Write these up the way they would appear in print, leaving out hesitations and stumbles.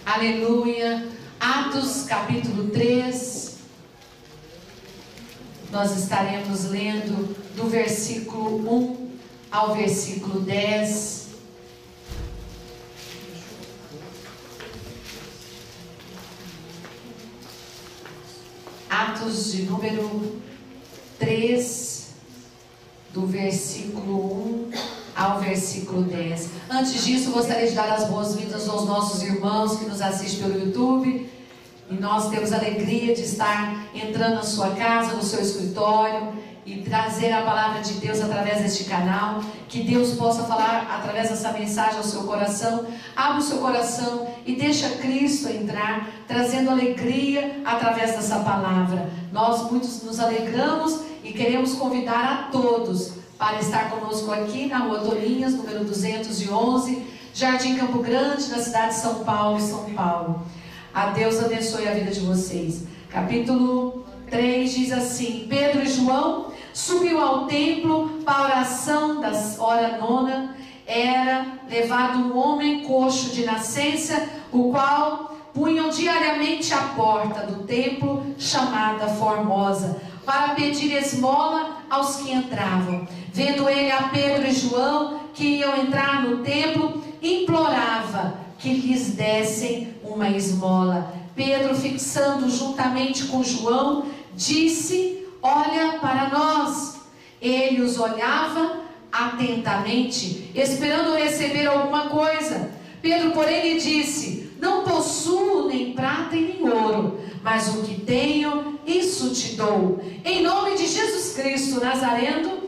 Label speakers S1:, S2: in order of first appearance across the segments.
S1: Aleluia. Atos capítulo 3. Nós estaremos lendo do versículo 1 ao versículo 10. Atos de número 3, do versículo 1 ao versículo 10. Antes disso, gostaria de dar as boas-vindas aos nossos irmãos que nos assistem pelo YouTube. E nós temos a alegria de estar entrando na sua casa, no seu escritório, e trazer a palavra de Deus através deste canal. Que Deus possa falar através dessa mensagem ao seu coração. Abra o seu coração e deixa Cristo entrar, trazendo alegria através dessa palavra. Nós muitos nos alegramos e queremos convidar a todos para estar conosco aqui na Rua Tolinhas, número 211, Jardim Campo Grande, na cidade de São Paulo, São Paulo. A Deus abençoe a vida de vocês. Capítulo 3 diz assim: Pedro e João subiu ao templo para a oração da hora nona. Era levado um homem coxo de nascença, o qual punham diariamente à porta do templo, chamada Formosa, para pedir esmola aos que entravam. Vendo ele a Pedro e João, que iam entrar no templo, implorava que lhes dessem uma esmola. Pedro, fixando juntamente com João, disse: olha para nós. Ele os olhava atentamente, esperando receber alguma coisa. Pedro, porém, lhe disse: não possuo nem prata e nem ouro, mas o que tenho, isso te dou. Em nome de Jesus Cristo Nazareno,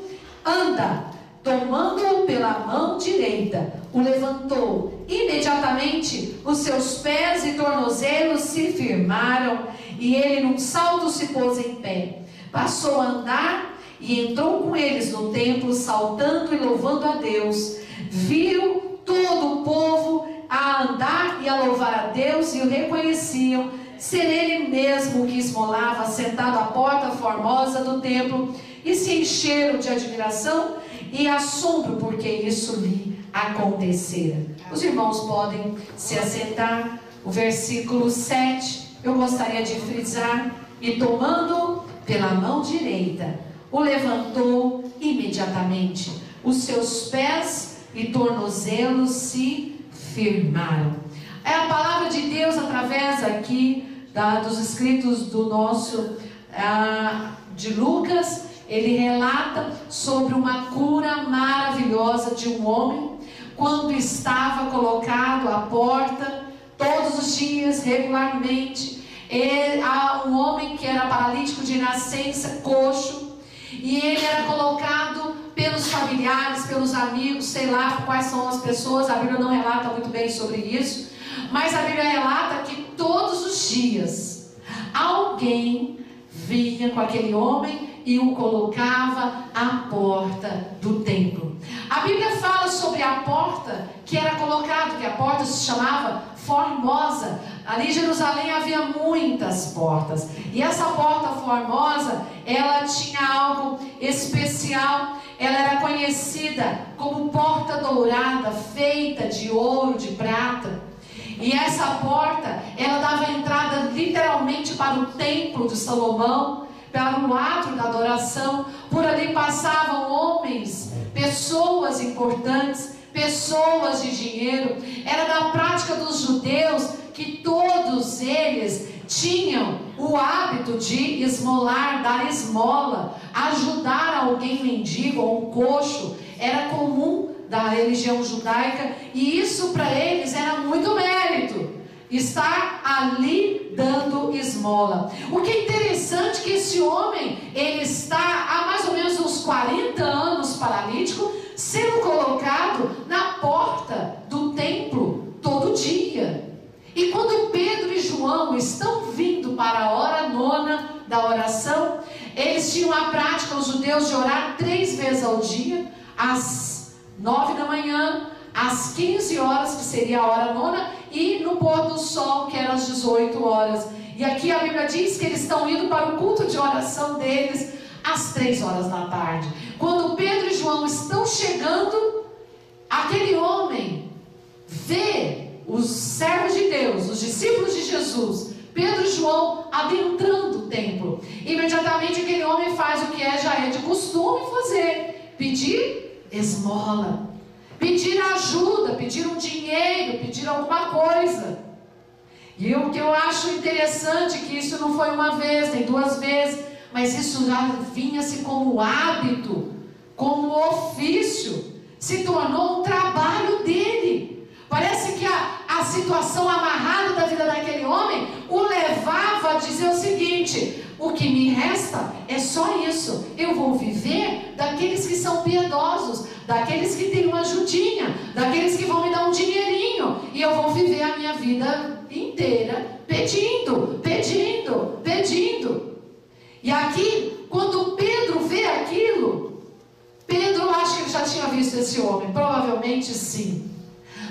S1: anda. Tomando-o pela mão direita, o levantou. Imediatamente os seus pés e tornozelos se firmaram, e ele num salto se pôs em pé. Passou a andar e entrou com eles no templo, saltando e louvando a Deus. Viu todo o povo a andar e a louvar a Deus, e o reconheciam ser ele mesmo que esmolava, sentado à porta formosa do templo, e se encheram de admiração e assombro, porque isso lhe acontecera. Os irmãos podem se assentar. O versículo 7, eu gostaria de frisar: e tomando pela mão direita, o levantou imediatamente. Os seus pés e tornozelos se firmaram. É a palavra de Deus através aqui dos escritos do nosso de Lucas. Ele relata sobre uma cura maravilhosa de um homem, quando estava colocado à porta, todos os dias, regularmente. Há um homem que era paralítico de nascença, coxo, e ele era colocado pelos familiares, pelos amigos, sei lá quais são as pessoas, a Bíblia não relata muito bem sobre isso, mas a Bíblia relata que todos os dias alguém vinha com aquele homem e o colocava à porta do templo. A Bíblia fala sobre a porta que era colocado, que a porta se chamava Formosa. Ali em Jerusalém havia muitas portas, e essa porta formosa, ela tinha algo especial. Ela era conhecida como porta dourada, feita de ouro, de prata. E essa porta, ela dava entrada literalmente para o templo de Salomão, para o átrio da adoração. Por ali passavam homens, pessoas importantes, pessoas de dinheiro. Era da prática dos judeus que todos eles tinham o hábito de esmolar, dar esmola, ajudar alguém mendigo ou um coxo. Era comum da religião judaica, e isso para eles era muito mérito, estar ali dando esmola. O que é interessante é que esse homem, ele está há mais ou menos uns 40 anos paralítico, sendo colocado na porta do templo todo dia. E quando Pedro e João estão vindo para a hora nona da oração, eles tinham a prática, os judeus, de orar 3 vezes ao dia, às 9 da manhã, às 15 horas, que seria a hora nona, e no pôr do sol, que era às 18 horas. E aqui a Bíblia diz que eles estão indo para o culto de oração deles às 3 horas da tarde. Quando Pedro e João estão chegando, aquele homem vê os servos de Deus, os discípulos de Jesus, Pedro e João, adentrando o templo. Imediatamente aquele homem faz o que já é de costume fazer: pedir esmola, pedir ajuda, pedir um dinheiro, pedir alguma coisa. E o que eu acho interessante, que isso não foi uma vez, nem duas vezes, mas isso já vinha-se como hábito, como ofício, se tornou um trabalho dele. Parece que a situação amarrada da vida daquele homem o levava a dizer o seguinte: o que me resta é só isso, eu vou viver daqueles que são piedosos, daqueles que têm uma ajudinha, daqueles que vão me dar um dinheirinho, e eu vou viver a minha vida inteira pedindo, pedindo, pedindo. E aqui, quando Pedro vê aquilo, Pedro acha que ele já tinha visto esse homem, provavelmente sim.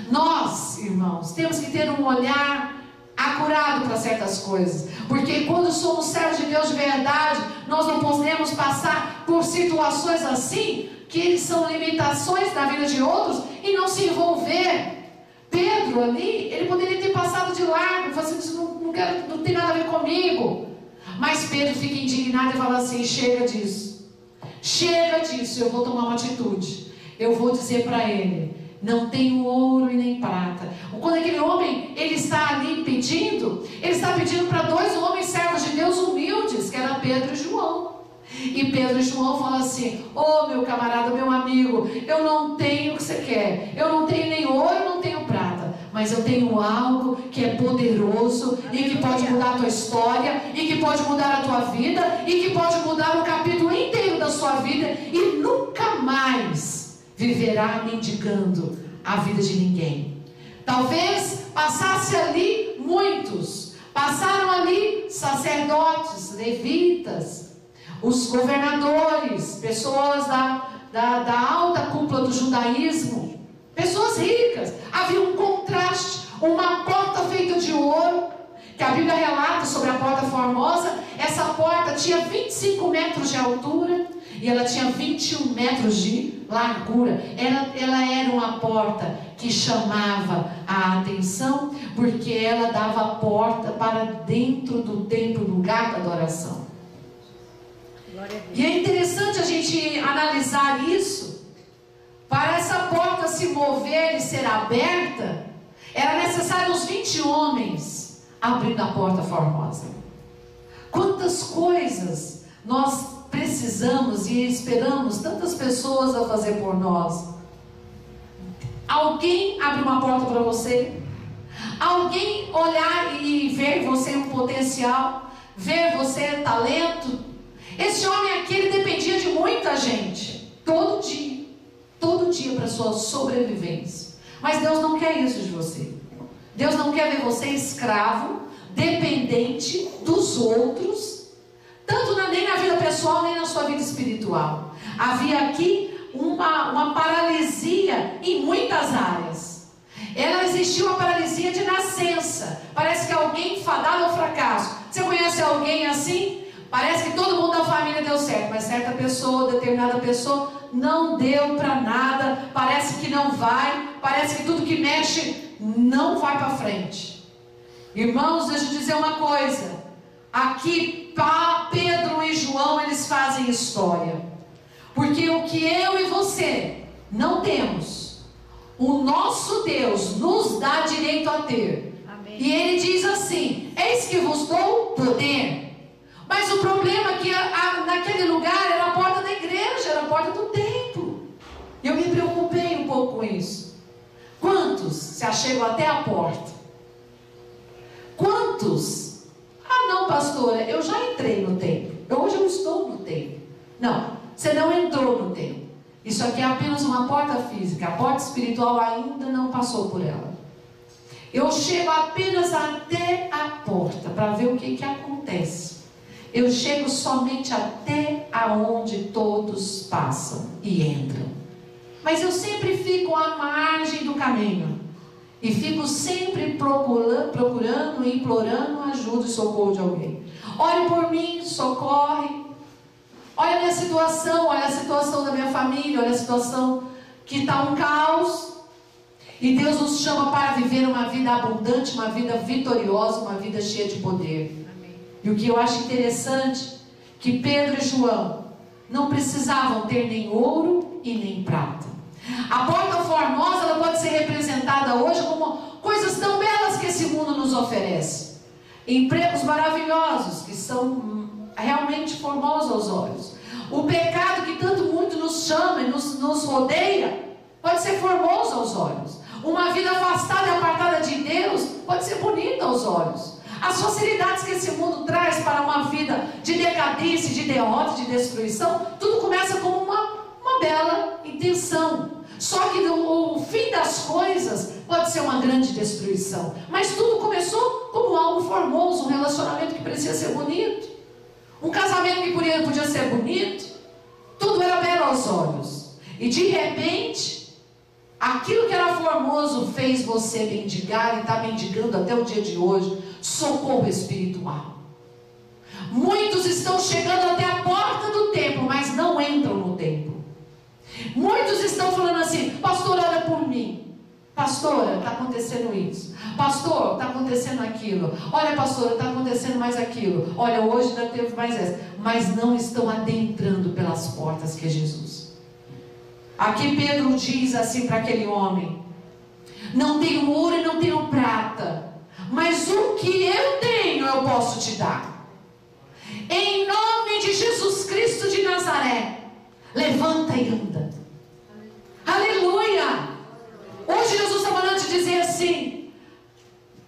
S1: Nós, irmãos, temos que ter um olhar acurado para certas coisas, porque quando somos servos de Deus de verdade, nós não podemos passar por situações assim, que eles são limitações na vida de outros, e não se envolver. Pedro ali, ele poderia ter passado de largo, falando assim: não tem nada a ver comigo. Mas Pedro fica indignado e fala assim: chega disso, eu vou tomar uma atitude, eu vou dizer para ele: não tenho ouro e nem prata. Quando aquele homem, ele está ali pedindo, ele está pedindo para dois homens servos de Deus humildes, que eram Pedro e João. E Pedro e João falam assim: ô meu camarada, meu amigo, eu não tenho o que você quer, eu não tenho nem ouro, não tenho prata, mas eu tenho algo que é poderoso e que pode mudar a tua história, e que pode mudar a tua vida, e que pode mudar o capítulo inteiro da sua vida, e nunca mais viverá mendigando a vida de ninguém. Talvez passasse ali muitos, passaram ali sacerdotes, levitas, os governadores, pessoas da alta cúpula do judaísmo, pessoas ricas. Havia um contraste, uma porta feita de ouro, que a Bíblia relata sobre a porta formosa. Essa porta tinha 25 metros de altura e ela tinha 21 metros de largura. Ela era uma porta que chamava a atenção, porque ela dava a porta para dentro do templo, lugar da adoração. E é interessante a gente analisar isso. Para essa porta se mover e ser aberta, era necessário uns 20 homens abrindo a porta formosa. Quantas coisas nós precisamos e esperamos tantas pessoas a fazer por nós. Alguém abre uma porta para você, alguém olhar e ver você um potencial, ver você talento. Esse homem aqui, ele dependia de muita gente, todo dia para sua sobrevivência. Mas Deus não quer isso de você. Deus não quer ver você escravo, dependente dos outros, tanto nem na vida pessoal, nem na sua vida espiritual. Havia aqui uma paralisia em muitas áreas. Ela existiu, uma paralisia de nascença. Parece que alguém fadado ao fracasso. Você conhece alguém assim? Parece que todo mundo da família deu certo, mas certa pessoa, determinada pessoa, não deu para nada. Parece que não vai, parece que tudo que mexe não vai para frente. Irmãos, deixa eu dizer uma coisa. Aqui Pedro e João, eles fazem história, porque o que eu e você não temos, o nosso Deus nos dá direito a ter. Amém. E ele diz assim: eis que vos dou poder. Mas o problema é que naquele lugar era a porta da igreja, era a porta do templo. Eu me preocupei um pouco com isso. Quantos se achegam até a porta? Quantos? Ah não, pastora, eu já entrei no templo, hoje eu estou no templo. Não, você não entrou no templo. Isso aqui é apenas uma porta física. A porta espiritual ainda não passou por ela. Eu chego apenas até a porta para ver o que acontece. Eu chego somente até aonde todos passam e entram. Mas eu sempre fico à margem do caminho. E fico sempre procurando e implorando ajuda e socorro de alguém. Ore por mim, socorre. Olha a minha situação, olha a situação da minha família, olha a situação que está um caos. E Deus nos chama para viver uma vida abundante, uma vida vitoriosa, uma vida cheia de poder. Amém. E o que eu acho interessante, que Pedro e João não precisavam ter nem ouro e nem prata. A porta formosa, ela pode ser representada hoje como coisas tão belas que esse mundo nos oferece. Empregos maravilhosos, que são realmente formosos aos olhos. O pecado que tanto muito nos chama e nos rodeia, pode ser formoso aos olhos. Uma vida afastada e apartada de Deus pode ser bonita aos olhos. As facilidades que esse mundo traz para uma vida de decadência, de derrota, de destruição, tudo começa como uma bela intenção. Só que o fim das coisas pode ser uma grande destruição. Mas tudo começou como algo formoso, um relacionamento que parecia ser bonito, um casamento que podia ser bonito, tudo era belo aos olhos. E de repente, aquilo que era formoso fez você mendigar, e está mendigando até o dia de hoje, socorro espiritual. Muitos estão chegando até a porta do templo, mas não entram no templo. Muitos estão falando assim: pastor, ora por mim. Pastora, está acontecendo isso. Pastor, está acontecendo aquilo. Olha, pastora, está acontecendo mais aquilo. Olha, hoje ainda teve mais essa. Mas não estão adentrando pelas portas que é Jesus. Aqui Pedro diz assim para aquele homem: não tenho ouro e não tenho prata, mas o que eu tenho eu posso te dar. Em nome de Jesus Cristo de Nazaré, levanta e anda. Aleluia! Hoje Jesus está mandando te dizer assim: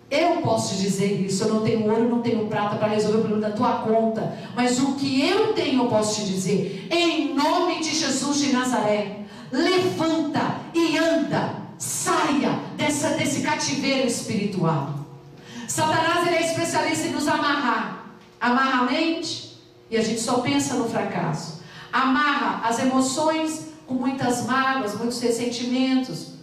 S1: eu posso te dizer isso. Eu não tenho ouro, não tenho prata para resolver o problema da tua conta, mas o que eu tenho eu posso te dizer. Em nome de Jesus de Nazaré, levanta e anda. Saia desse cativeiro espiritual. Satanás, ele é especialista em nos amarrar. Amarra a mente e a gente só pensa no fracasso. Amarra as emoções com muitas mágoas, muitos ressentimentos,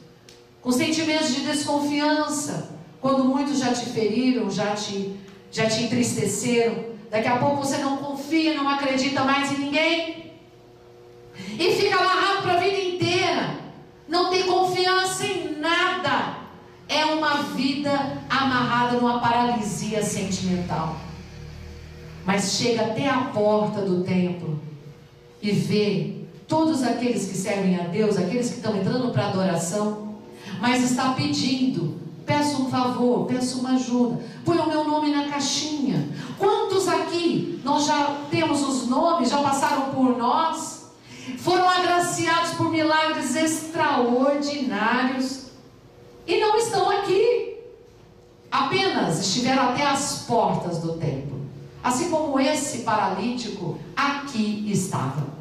S1: com sentimentos de desconfiança, quando muitos já te feriram, já te entristeceram. Daqui a pouco você não confia, não acredita mais em ninguém, e fica amarrado para a vida inteira, não tem confiança em nada. É uma vida amarrada numa paralisia sentimental. Mas chega até a porta do templo e vê todos aqueles que servem a Deus, aqueles que estão entrando para adoração, mas está pedindo: peço um favor, peço uma ajuda, põe o meu nome na caixinha. Quantos aqui, nós já temos os nomes, já passaram por nós, foram agraciados por milagres extraordinários e não estão aqui, apenas estiveram até as portas do templo, assim como esse paralítico aqui estava.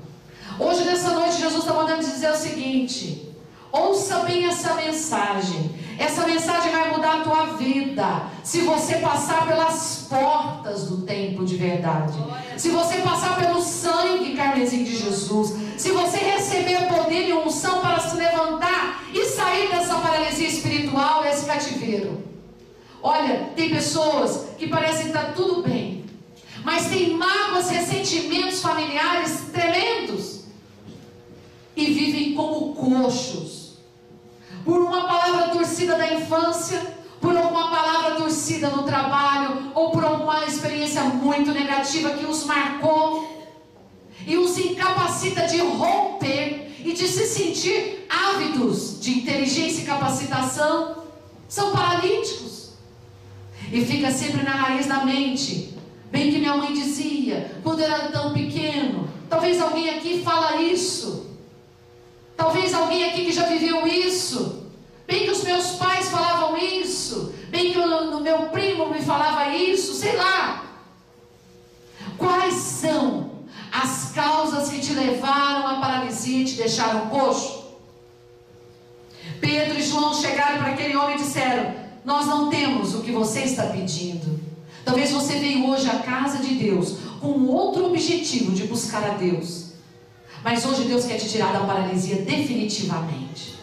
S1: Hoje, nessa noite, Jesus está mandando dizer o seguinte: ouça bem essa mensagem. Essa mensagem vai mudar a tua vida, se você passar pelas portas do templo de verdade, se você passar pelo sangue carmesim de Jesus, se você receber poder e unção para se levantar e sair dessa paralisia espiritual, esse cativeiro. Olha, tem pessoas que parecem estar tudo bem, mas tem mágoas, ressentimentos familiares tremendos, e vivem como coxos, por uma palavra torcida da infância, por alguma palavra torcida no trabalho, ou por alguma experiência muito negativa que os marcou, e os incapacita de romper e de se sentir ávidos de inteligência e capacitação. São paralíticos, e fica sempre na raiz da mente. Bem que minha mãe dizia, quando eu era tão pequeno. Talvez alguém aqui fala isso. Talvez alguém aqui que já viveu isso. Bem que os meus pais falavam isso. Bem que o meu primo me falava isso. Sei lá. Quais são as causas que te levaram à paralisia e te deixaram coxo? Pedro e João chegaram para aquele homem e disseram: nós não temos o que você está pedindo. Talvez você veio hoje à casa de Deus com outro objetivo, de buscar a Deus. Mas hoje Deus quer te tirar da paralisia definitivamente.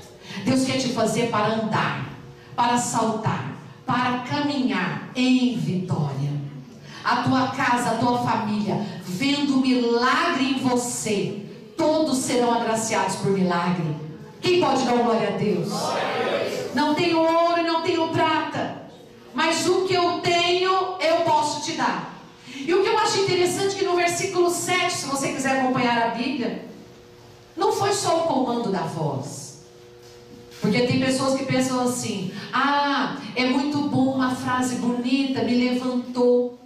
S1: Deus quer te fazer para andar, para saltar, para caminhar em vitória. A tua casa, a tua família, vendo milagre em você, todos serão agraciados por milagre. Quem pode dar glória a Deus? Não tenho ouro e não tenho prata, mas o que eu tenho eu posso te dar. E o que eu acho interessante é que no versículo 7, se você quiser acompanhar a Bíblia, não foi só o comando da voz. Porque tem pessoas que pensam assim: ah, é muito bom, uma frase bonita, me levantou.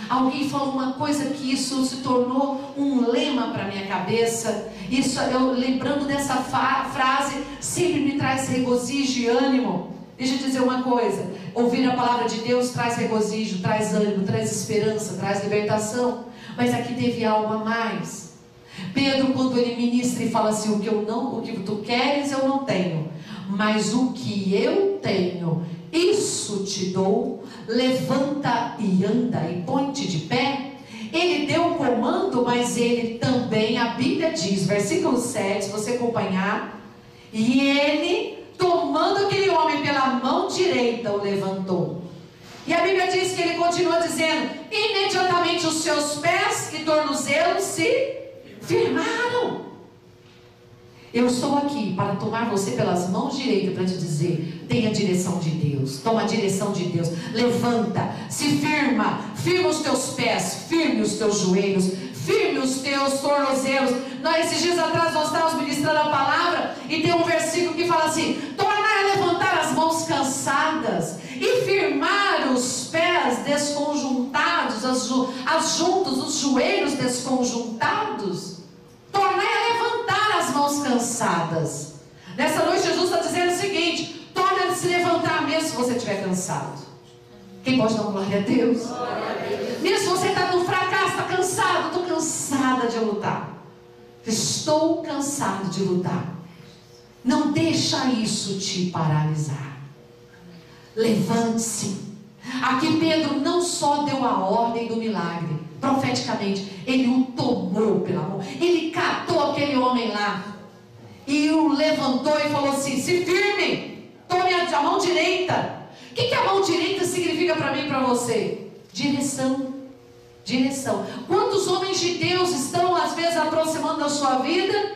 S1: Alguém falou uma coisa que isso se tornou um lema para minha cabeça. Isso, eu lembrando dessa frase, sempre me traz regozijo e ânimo. Deixa eu dizer uma coisa: ouvir a palavra de Deus traz regozijo, traz ânimo, traz esperança, traz libertação. Mas aqui teve algo a mais. Pedro, quando ele ministra e fala assim: o que tu queres eu não tenho, mas o que eu tenho, isso te dou. Levanta e anda e põe-te de pé. Ele deu o comando, mas ele também, a Bíblia diz, versículo 7, se você acompanhar, e ele, tomando aquele homem pela mão direita, o levantou. E a Bíblia diz que ele continua dizendo: imediatamente os seus pés e tornozelos se firmaram. Eu estou aqui para tomar você pelas mãos direitas para te dizer: tenha a direção de Deus, toma a direção de Deus, levanta, se firma, firma os teus pés, firme os teus joelhos, firme os teus tornozelos. Esses dias atrás nós estávamos ministrando a palavra e tem um versículo que fala assim: tornar a levantar as mãos cansadas e firmar os pés desconjuntados, as juntas, os joelhos desconjuntados. Tornar a levantar as mãos cansadas. Nessa noite Jesus está dizendo o seguinte: torna a se levantar mesmo se você estiver cansado. Quem pode dar uma glória a Deus? Mesmo se você está no fracasso, está cansado: estou cansada de lutar, estou cansado de lutar. Não deixa isso te paralisar. Levante-se. Aqui Pedro não só deu a ordem do milagre, profeticamente, ele o tomou pela mão, ele catou aquele homem lá e o levantou e falou assim: se firme, tome a mão direita. O que a mão direita significa para mim e para você? Direção. Direção. Quantos homens de Deus estão às vezes aproximando da sua vida,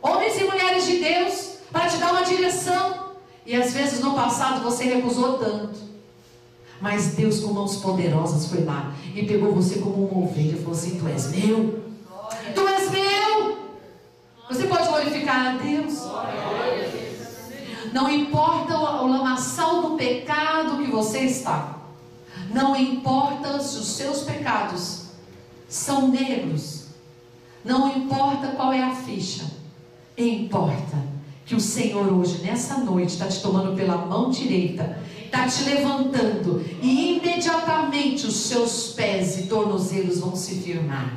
S1: homens e mulheres de Deus, para te dar uma direção, e às vezes no passado você recusou tanto, mas Deus com mãos poderosas foi lá e pegou você como uma ovelha e falou assim: tu és meu, tu és meu. Você pode glorificar a Deus. Não importa o lamaçal do pecado que você está, não importa se os seus pecados são negros, não importa qual é a ficha, importa que o Senhor hoje, nessa noite, está te tomando pela mão direita, está te levantando, e imediatamente os seus pés e tornozelos vão se firmar.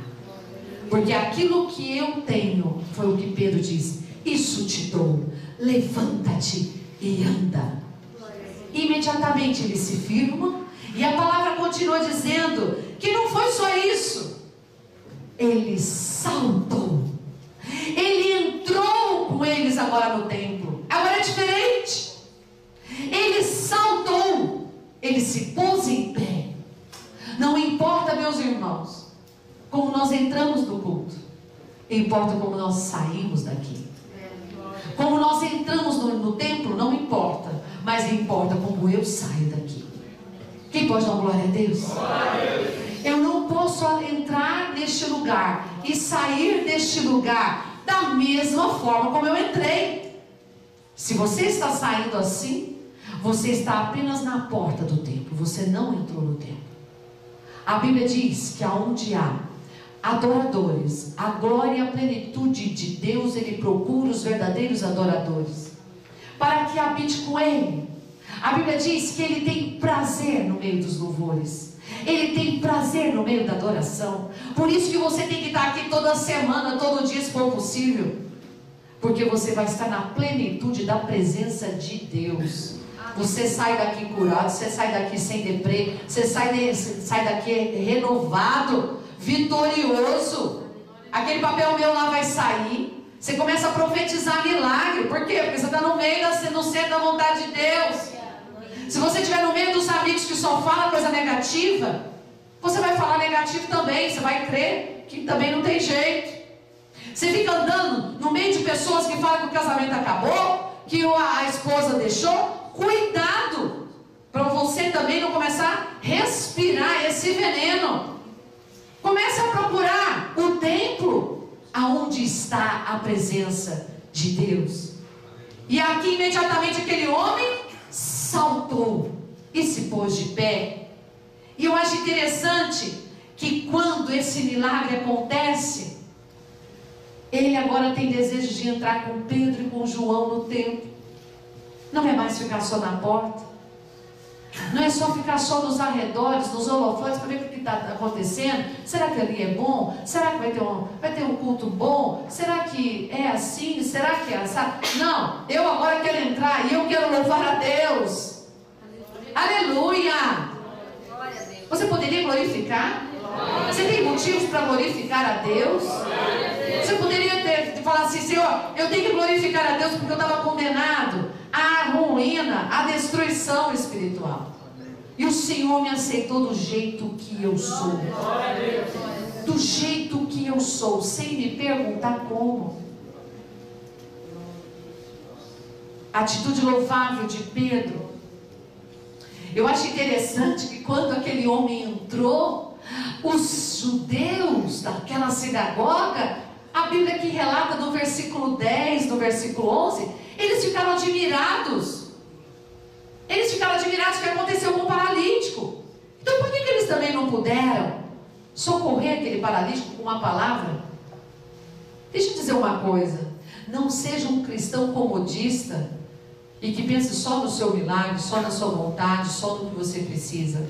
S1: Porque aquilo que eu tenho, foi o que Pedro diz: isso te dou, levanta-te e anda. Imediatamente eles se firmam, e a palavra continua dizendo que não foi só isso, ele saltou, ele entrou com eles agora no templo. Agora é diferente. Ele saltou, ele se pôs em pé. Não importa, meus irmãos, como nós entramos no culto, importa como nós saímos daqui. Como nós entramos no templo não importa, mas importa como eu saio daqui. Quem pode dar glória a Deus? Eu não posso entrar neste lugar e sair deste lugar da mesma forma como eu entrei. Se você está saindo assim, você está apenas na porta do templo, você não entrou no templo. A Bíblia diz que aonde há adoradores, a glória e a plenitude de Deus, Ele procura os verdadeiros adoradores, para que habite com Ele. A Bíblia diz que Ele tem prazer no meio dos louvores, Ele tem prazer no meio da adoração. Por isso que você tem que estar aqui toda semana, todo dia, se for possível, porque você vai estar na plenitude da presença de Deus. Você sai daqui curado, você sai daqui sem deprê, você sai daqui renovado, vitorioso. Aquele papel meu lá vai sair. Você começa a profetizar milagre. Por quê? Porque você está no meio no centro da vontade de Deus. Se você estiver no meio dos amigos que só falam coisa negativa, você vai falar negativo também. Você vai crer que também não tem jeito. Você fica andando no meio de pessoas que falam que o casamento acabou, que a esposa deixou. Cuidado, para você também não começar a respirar esse veneno. Comece a procurar o templo aonde está a presença de Deus. E aqui imediatamente aquele homem saltou e se pôs de pé. E eu acho interessante que quando esse milagre acontece, ele agora tem desejo de entrar com Pedro e com João no templo. Não é mais ficar só na porta. Não é só ficar só nos arredores, nos holofotes, para ver o que está acontecendo. Será que ali é bom? Será que vai ter um culto bom? Será que é assim? Será que é assim? Não, eu agora quero entrar e eu quero louvar a Deus. Aleluia! Você poderia glorificar? Você tem motivos para glorificar a Deus? Você poderia falar assim: Senhor, eu tenho que glorificar a Deus porque eu estava condenado à ruína, à destruição espiritual. E o Senhor me aceitou do jeito que eu sou. Do jeito que eu sou, sem me perguntar como. A atitude louvável de Pedro. Eu acho interessante que quando aquele homem entrou, os judeus daquela sinagoga, a Bíblia aqui relata no versículo 10, no versículo 11, eles ficaram admirados. Eles ficaram admirados que aconteceu com o paralítico. Então por que eles também não puderam socorrer aquele paralítico com uma palavra? Deixa eu dizer uma coisa. Não seja um cristão comodista e que pense só no seu milagre, só na sua vontade, só no que você precisa.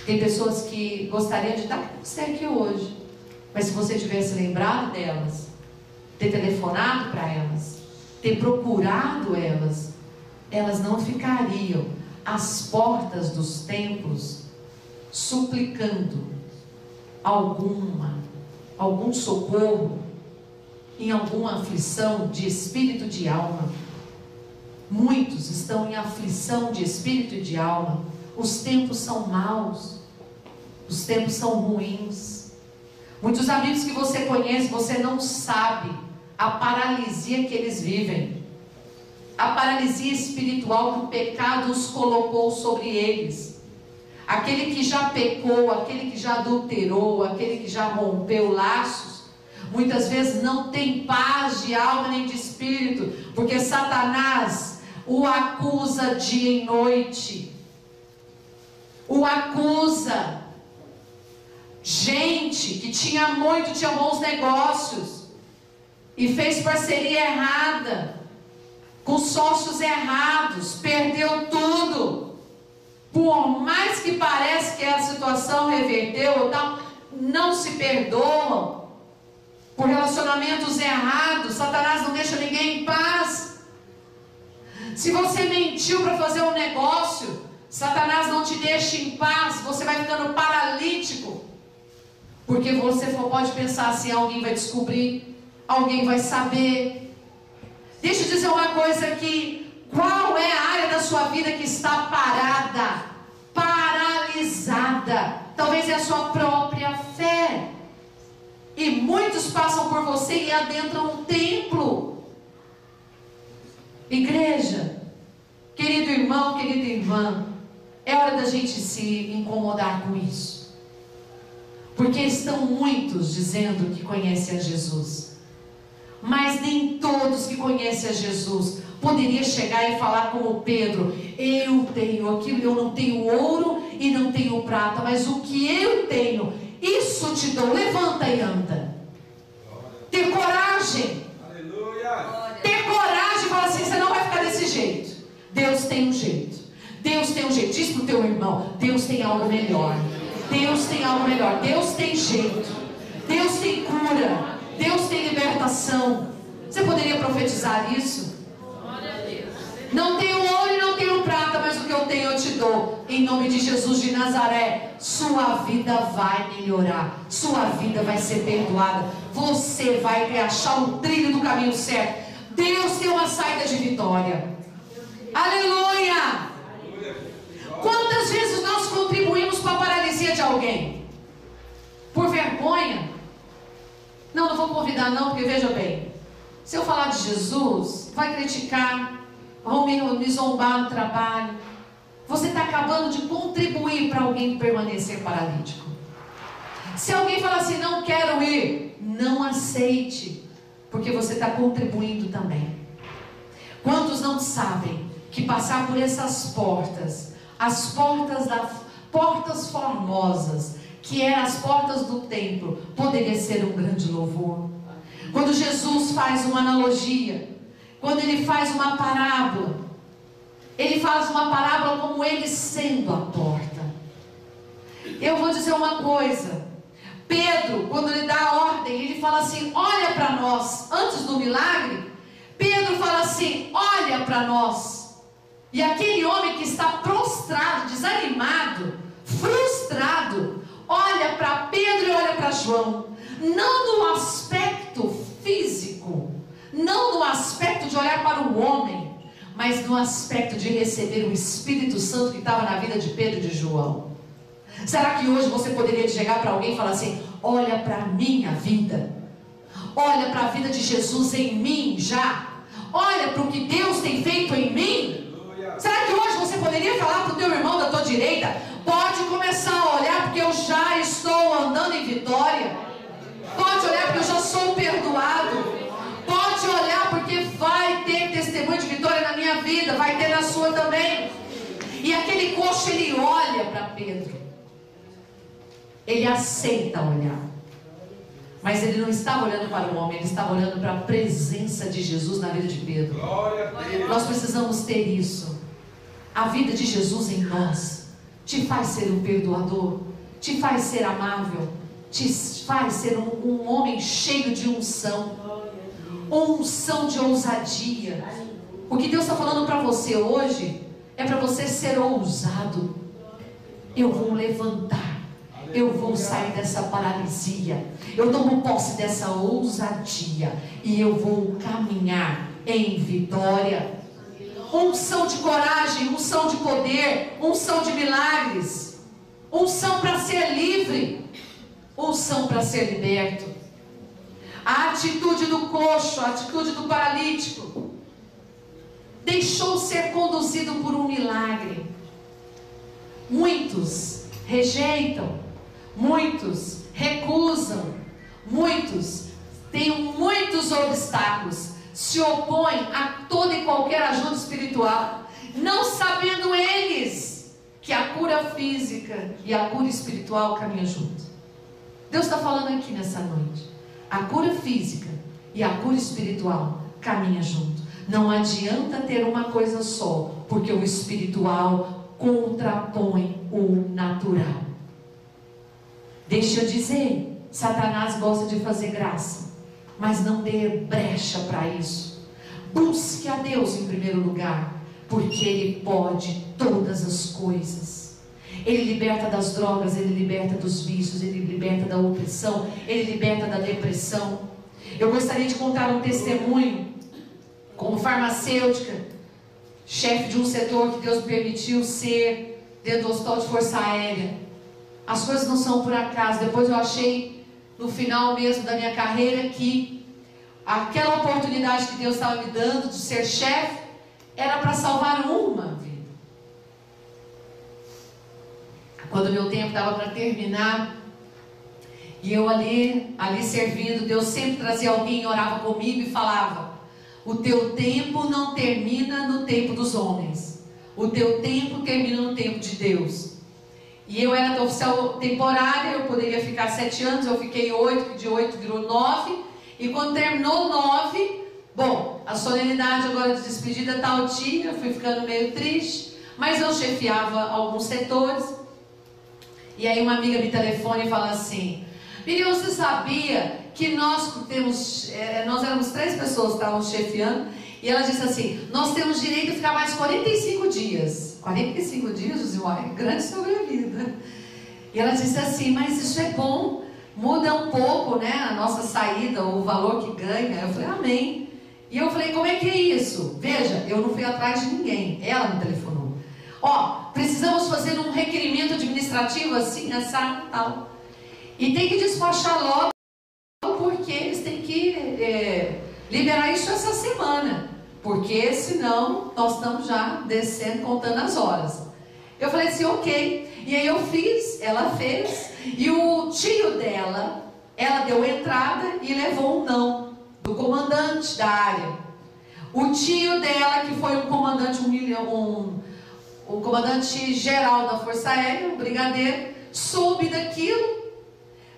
S1: Tem pessoas que gostariam de estar com você aqui hoje, mas se você tivesse lembrado delas, ter telefonado para elas, ter procurado elas, elas não ficariam às portas dos templos suplicando algum socorro em alguma aflição de espírito e de alma. Muitos estão em aflição de espírito e de alma. Os tempos são maus, os tempos são ruins. Muitos amigos que você conhece, você não sabe a paralisia que eles vivem, a paralisia espiritual que o pecado os colocou sobre eles. Aquele que já pecou, aquele que já adulterou, aquele que já rompeu laços, muitas vezes não tem paz de alma nem de espírito, porque Satanás o acusa dia e noite, o acusa. Gente que tinha bons negócios e fez parceria errada, com sócios errados, perdeu tudo. Por mais que pareça que a situação reverteu ou tal, não se perdoam por relacionamentos errados. Satanás não deixa ninguém em paz. Se você mentiu para fazer um negócio, Satanás não te deixa em paz. Você vai ficando paralítico, porque você pode pensar assim: alguém vai descobrir, alguém vai saber. Deixa eu dizer uma coisa aqui. Qual é a área da sua vida que está parada, paralisada? Talvez é a sua própria fé. E muitos passam por você e adentram um templo. Igreja, querido irmão, querida irmã, é hora da gente se incomodar com isso. Porque estão muitos dizendo que conhecem a Jesus, mas nem todos que conhecem a Jesus poderia chegar e falar como Pedro: eu tenho aquilo, eu não tenho ouro e não tenho prata, mas o que eu tenho, isso te dou, levanta e anda. Ter coragem. Aleluia. Ter coragem e falar assim: você não vai ficar desse jeito. Deus tem um jeito. Deus tem um jeito. Diz para o teu irmão: Deus tem algo melhor. Deus tem algo melhor. Deus tem jeito. Deus tem cura. Deus tem libertação. Você poderia profetizar isso? Não tenho ouro e não tenho prata, mas o que eu tenho eu te dou. Em nome de Jesus de Nazaré, sua vida vai melhorar. Sua vida vai ser perdoada. Você vai achar o trilho do caminho certo. Deus tem uma saída de vitória. Aleluia! Quantas vezes nós contribuímos para a paralisia de alguém? Por vergonha? Não, não vou convidar não, porque veja bem, se eu falar de Jesus, vai criticar, vão me zombar no trabalho. Você está acabando de contribuir para alguém permanecer paralítico. Se alguém falar assim, não quero ir, não aceite, porque você está contribuindo também. Quantos não sabem que passar por essas portas, as portas formosas, que eram as portas do templo, poderia ser um grande louvor? Quando Jesus faz uma analogia, quando ele faz uma parábola, ele faz uma parábola como ele sendo a porta. Eu vou dizer uma coisa, Pedro, quando ele dá a ordem, ele fala assim, olha para nós. Antes do milagre, Pedro fala assim, olha para nós. E aquele homem que está prostrado, desanimado, frustrado, olha para Pedro e olha para João. Não no aspecto físico, não no aspecto de olhar para o homem, mas no aspecto de receber o Espírito Santo que estava na vida de Pedro e de João. Será que hoje você poderia chegar para alguém e falar assim, olha para a minha vida, olha para a vida de Jesus em mim já, olha para o que Deus tem feito em mim? Será que hoje você poderia falar para o teu irmão da tua direita, pode começar a olhar porque eu já estou andando em vitória, pode olhar porque eu já sou perdoado, pode olhar porque vai ter testemunho de vitória na minha vida, vai ter na sua também. E aquele coxo, ele olha para Pedro, ele aceita olhar, mas ele não estava olhando para o homem, ele estava olhando para a presença de Jesus na vida de Pedro. Nós precisamos ter isso. A vida de Jesus em nós te faz ser um perdoador, te faz ser amável, te faz ser um homem cheio de unção de ousadia. O que Deus está falando para você hoje é para você ser ousado. Eu vou levantar, eu vou sair dessa paralisia, eu tomo posse dessa ousadia e eu vou caminhar em vitória. Unção de coragem, unção de poder, unção de milagres, unção para ser livre, unção para ser liberto. A atitude do coxo, a atitude do paralítico, deixou ser conduzido por um milagre. Muitos rejeitam, muitos recusam, muitos têm muitos obstáculos, se opõem a toda e qualquer ajuda espiritual, não sabendo eles que a cura física e a cura espiritual caminham junto. Deus está falando aqui nessa noite, a cura física e a cura espiritual caminham junto. Não adianta ter uma coisa só, porque o espiritual contrapõe o natural. Deixa eu dizer, Satanás gosta de fazer graça, mas não dê brecha para isso. Busque a Deus em primeiro lugar, porque Ele pode todas as coisas. Ele liberta das drogas, Ele liberta dos vícios, Ele liberta da opressão, Ele liberta da depressão. Eu gostaria de contar um testemunho, como farmacêutica, chefe de um setor que Deus me permitiu ser dentro do Hospital de Força Aérea. As coisas não são por acaso. Depois eu achei, no final mesmo da minha carreira, que aquela oportunidade que Deus estava me dando de ser chefe era para salvar uma vida. Quando meu tempo estava para terminar, e eu ali servindo, Deus sempre trazia alguém, orava comigo e falava: o teu tempo não termina no tempo dos homens, o teu tempo termina no tempo de Deus. E eu era oficial temporária, eu poderia ficar 7 anos, eu fiquei 8, que de 8 virou 9, e quando terminou 9, bom, a solenidade agora de despedida tal dia, eu fui ficando meio triste, mas eu chefiava alguns setores, e aí uma amiga me telefona e fala assim: Miriam, você sabia que nós éramos 3 pessoas que estávamos chefiando, e ela disse assim: nós temos direito a ficar mais 45 dias. 45 dias, Josimar, grande sobrevida. E ela disse assim: mas isso é bom, muda um pouco, né, a nossa saída, o valor que ganha. Eu falei: amém. E eu falei: como é que é isso? Veja, eu não fui atrás de ninguém, ela me telefonou. Ó, precisamos fazer um requerimento administrativo assim, essa tal. E tem que despachar logo, por porque eles têm que liberar isso essa semana, porque senão nós estamos já descendo, contando as horas. Eu falei assim, ok. E aí eu fiz, ela fez, e o tio dela, ela deu entrada e levou um não do comandante da área. O tio dela, que foi um comandante, o comandante geral da Força Aérea, um brigadeiro, soube daquilo,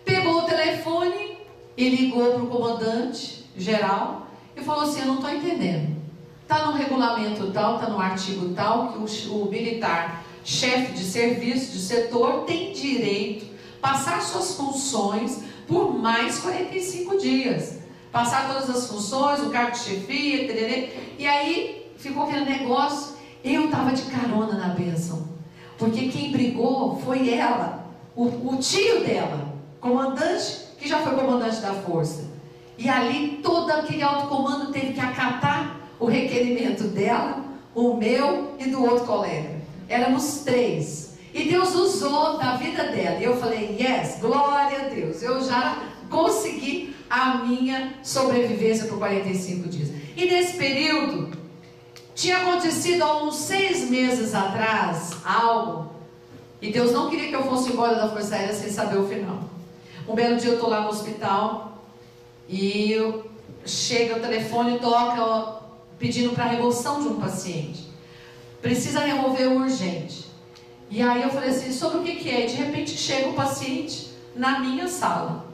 S1: pegou o telefone e ligou para o comandante geral e falou assim, eu não estou entendendo. Está no regulamento tal, está no artigo tal, que o militar, chefe de serviço, de setor, tem direito a passar suas funções por mais 45 dias. Passar todas as funções, o cargo de chefia, tererê. E aí ficou aquele negócio. Eu estava de carona na bênção, porque quem brigou foi ela, o tio dela, comandante, que já foi comandante da força. E ali todo aquele alto comando teve que acatar o requerimento dela, o meu e do outro colega. Éramos 3. E Deus usou da vida dela. E eu falei, yes, glória a Deus. Eu já consegui a minha sobrevivência por 45 dias. E nesse período, tinha acontecido há uns 6 meses atrás, algo. E Deus não queria que eu fosse embora da Força Aérea sem saber o final. Um belo dia eu estou lá no hospital. E chega o telefone, toca pedindo para remoção de um paciente. Precisa remover urgente. E aí eu falei assim, sobre o que é? E de repente chega o paciente na minha sala.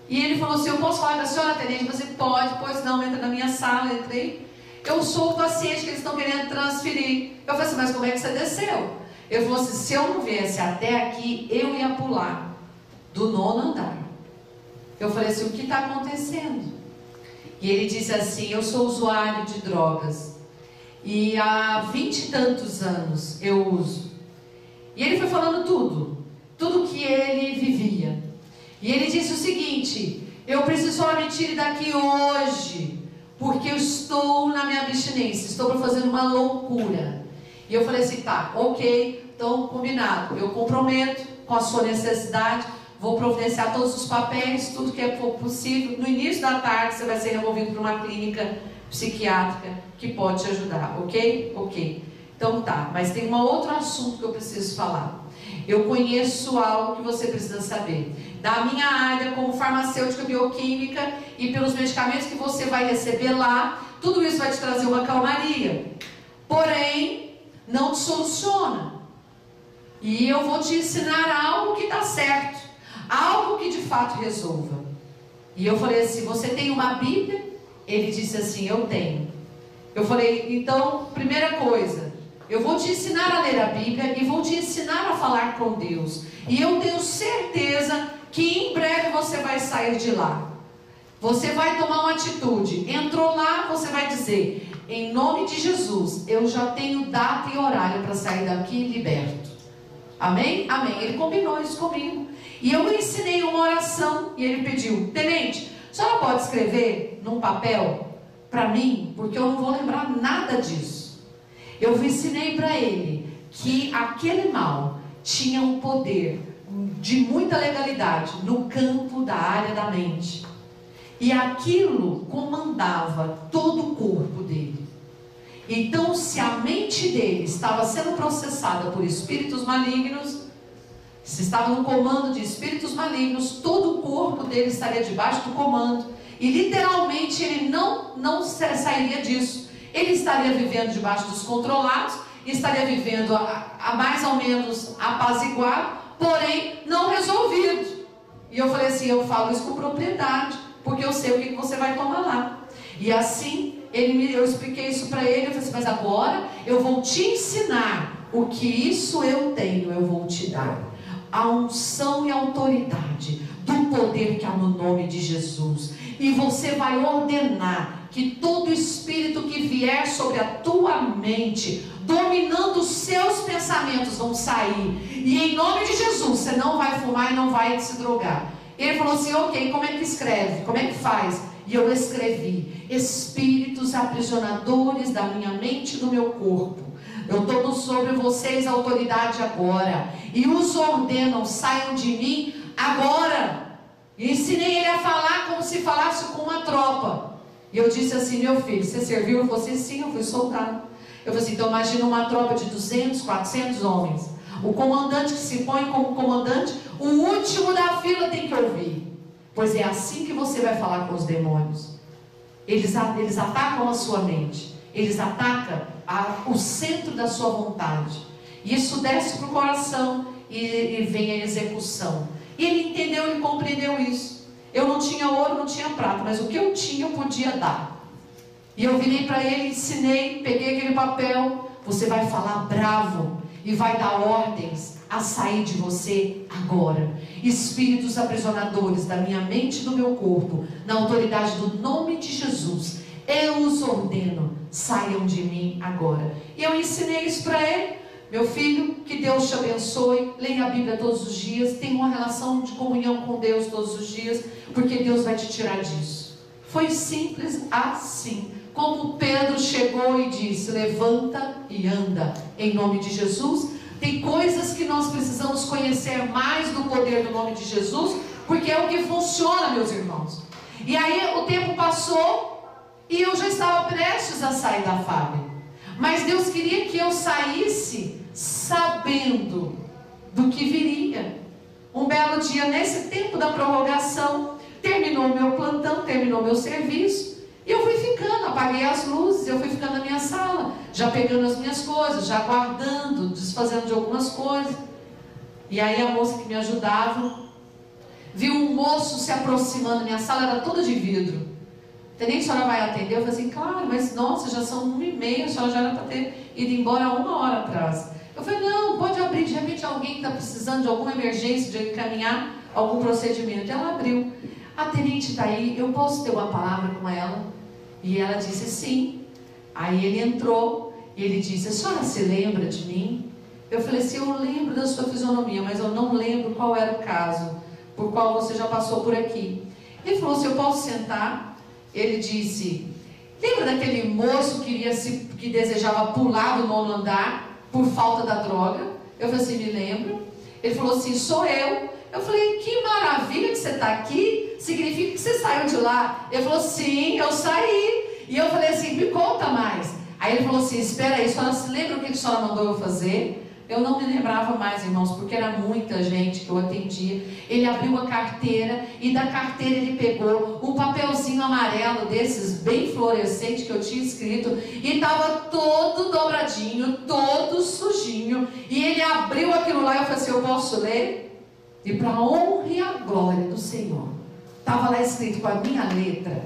S1: E ele falou assim, eu posso falar com a senhora, tenente? Você pode, pois não, entra na minha sala. Entrei. Eu sou o paciente que eles estão querendo transferir. Eu falei assim, mas como é que você desceu? Ele falou assim, se eu não viesse até aqui, eu ia pular do 9º andar. Eu falei assim, o que está acontecendo? E ele disse assim, eu sou usuário de drogas. E há 20 e tantos anos eu uso. E ele foi falando tudo que ele vivia. E ele disse o seguinte, eu preciso solamente ir daqui hoje, porque eu estou na minha abstinência, estou fazendo uma loucura. E eu falei assim, tá, ok, então combinado, eu comprometo com a sua necessidade, vou providenciar todos os papéis, tudo que for possível. No início da tarde você vai ser removido para uma clínica psiquiátrica que pode te ajudar, ok? Ok. Então tá, mas tem um outro assunto que eu preciso falar. Eu conheço algo que você precisa saber. Da minha área como farmacêutica bioquímica e pelos medicamentos que você vai receber lá, tudo isso vai te trazer uma calmaria. Porém, não te soluciona. E eu vou te ensinar algo que dá certo. Algo que de fato resolva. E eu falei assim, você tem uma Bíblia? Ele disse assim, eu tenho. Eu falei, então, primeira coisa, eu vou te ensinar a ler a Bíblia e vou te ensinar a falar com Deus. E eu tenho certeza que em breve você vai sair de lá. Você vai tomar uma atitude. Entrou lá, você vai dizer, em nome de Jesus, eu já tenho data e horário para sair daqui liberto. Amém? Amém. Ele combinou isso comigo. E eu ensinei uma oração e ele pediu, tenente, a senhora pode escrever num papel para mim? Porque eu não vou lembrar nada disso. Eu ensinei para ele que aquele mal tinha um poder de muita legalidade no campo da área da mente. E aquilo comandava todo o corpo dele. Então, se a mente dele estava sendo processada por espíritos malignos, se estava no comando de espíritos malignos, todo o corpo dele estaria debaixo do comando. E literalmente ele não sairia disso. Ele estaria vivendo debaixo dos controlados, estaria vivendo a mais ou menos apaziguado, porém não resolvido. E eu falei assim, eu falo isso com propriedade, porque eu sei o que você vai tomar lá. E assim, eu expliquei isso para ele, eu falei assim, mas agora eu vou te ensinar o que isso eu tenho, eu vou te dar. A unção e a autoridade do poder que há no nome de Jesus. E você vai ordenar que todo espírito que vier sobre a tua mente, dominando os seus pensamentos, vão sair. E em nome de Jesus, você não vai fumar e não vai se drogar. Ele falou assim, ok, como é que escreve? Como é que faz? E eu escrevi, espíritos aprisionadores da minha mente e do meu corpo, eu tomo sobre vocês a autoridade agora, e os ordenam, saiam de mim agora. E ensinei ele a falar como se falasse com uma tropa. E eu disse assim: meu filho, você serviu? Eu falei: sim, eu fui soldado. Eu falei assim: então imagina uma tropa de 200, 400 homens. O comandante que se põe como comandante, o último da fila tem que ouvir. Pois é assim que você vai falar com os demônios. Eles atacam a sua mente. Eles atacam o centro da sua vontade. E isso desce para o coração e vem a execução. E ele entendeu, ele compreendeu isso. Eu não tinha ouro, não tinha prata, mas o que eu tinha eu podia dar. E eu virei para ele, ensinei, peguei aquele papel. Você vai falar bravo e vai dar ordens a sair de você agora. Espíritos aprisionadores da minha mente e do meu corpo, na autoridade do nome de Jesus, eu os ordeno, saiam de mim agora. E eu ensinei isso para ele. Meu filho, que Deus te abençoe. Leia a Bíblia todos os dias. Tenha uma relação de comunhão com Deus todos os dias, porque Deus vai te tirar disso. Foi simples assim. Como Pedro chegou e disse: levanta e anda, em nome de Jesus. Tem coisas que nós precisamos conhecer mais do poder do nome de Jesus, porque é o que funciona, meus irmãos. E aí o tempo passou e eu já estava prestes a sair da fábrica. Mas Deus queria que eu saísse sabendo do que viria. Um belo dia, nesse tempo da prorrogação, terminou meu plantão, terminou meu serviço. E eu fui ficando, apaguei as luzes, eu fui ficando na minha sala, já pegando as minhas coisas, já guardando, desfazendo de algumas coisas. E aí a moça que me ajudava viu um moço se aproximando, minha sala era toda de vidro. Tenente, a senhora vai atender? Eu falei assim: claro, mas nossa, já são 1h30, a senhora já era para ter ido embora há 1 hora atrás. Eu falei: não, pode abrir, de repente alguém está precisando de alguma emergência, de encaminhar algum procedimento. E ela abriu. A tenente está aí, eu posso ter uma palavra com ela? E ela disse sim. Aí ele entrou e ele disse: a senhora se lembra de mim? Eu falei assim: eu lembro da sua fisionomia, mas eu não lembro qual era o caso por qual você já passou por aqui. Ele falou assim: eu posso sentar? Ele disse: lembra daquele moço que desejava pular do 9º andar por falta da droga? Eu falei assim: me lembro. Ele falou assim: sou eu. Eu falei: que maravilha que você está aqui, significa que você saiu de lá. Ele falou: sim, eu saí. E eu falei assim: me conta mais. Aí ele falou assim: espera aí, a senhora se lembra o que a senhora mandou eu fazer? Eu não me lembrava mais, irmãos, porque era muita gente que eu atendia. Ele abriu a carteira e da carteira ele pegou um papelzinho amarelo desses, bem fluorescente, que eu tinha escrito, e estava todo dobradinho, todo sujinho. E ele abriu aquilo lá e eu falei assim: eu posso ler? E para a honra e a glória do Senhor, estava lá escrito com a minha letra: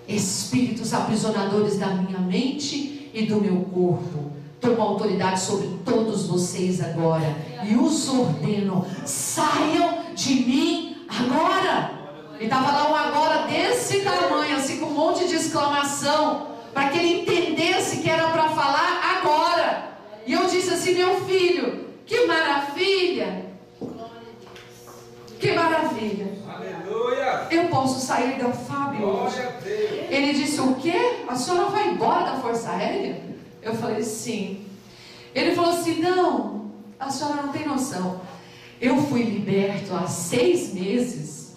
S1: espíritos aprisionadores da minha mente e do meu corpo, tomo autoridade sobre todos vocês agora e os ordeno, saiam de mim agora. E estava lá um agora desse tamanho, assim, com um monte de exclamação, para que ele entendesse que era para falar agora. E eu disse assim: meu filho, que maravilha, que maravilha. Aleluia. Eu posso sair da FAB hoje? Ele disse: o quê? A senhora vai embora da Força Aérea? Eu falei: sim. Ele falou assim: não, a senhora não tem noção. Eu fui liberto há 6 meses.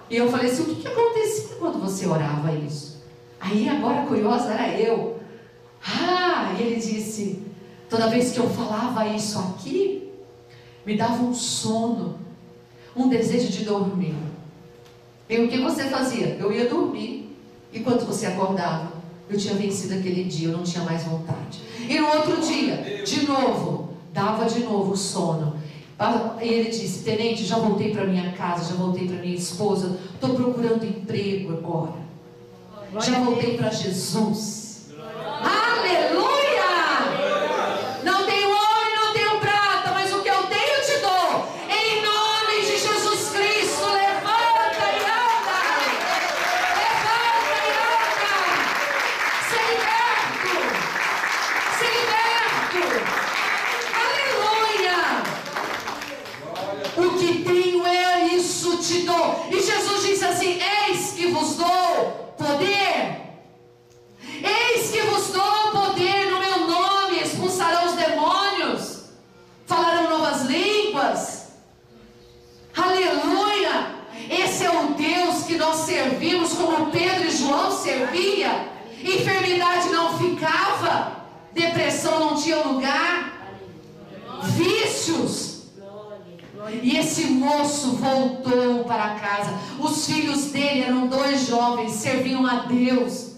S1: E eu falei assim: o que acontecia quando você orava isso? Aí agora curiosa era eu. E ele disse: toda vez que eu falava isso aqui, me dava um sono, um desejo de dormir. E o que você fazia? Eu ia dormir. E quando você acordava, eu tinha vencido aquele dia, eu não tinha mais vontade. E no outro dia, de novo, dava de novo o sono. E ele disse: tenente, já voltei para minha casa, já voltei para minha esposa, estou procurando emprego agora. Já voltei para Jesus. Aleluia! Não tenho ouro e não tenho prata, mas o que eu tenho eu te dou. Em nome de Jesus Cristo, levanta e anda. Levanta e anda. Ser liberto. Ser liberto. Aleluia. O que tenho é isso te dou. E Jesus disse assim: eis que vos dou poder. absorvia, enfermidade não ficava, depressão não tinha lugar, vícios. E esse moço voltou para casa. Os filhos dele eram 2 jovens, serviam a Deus.